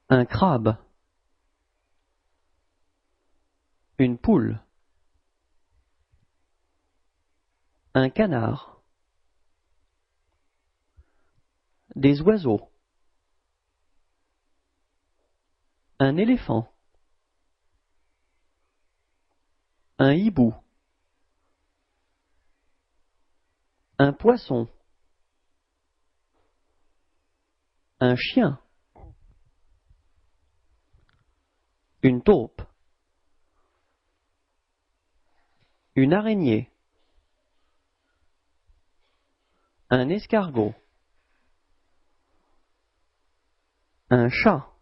Un crabe. Une poule. Un canard. Des oiseaux. Un éléphant. Un hibou. Un poisson. Un chien. Une taupe. Une araignée. Un escargot. Un chat.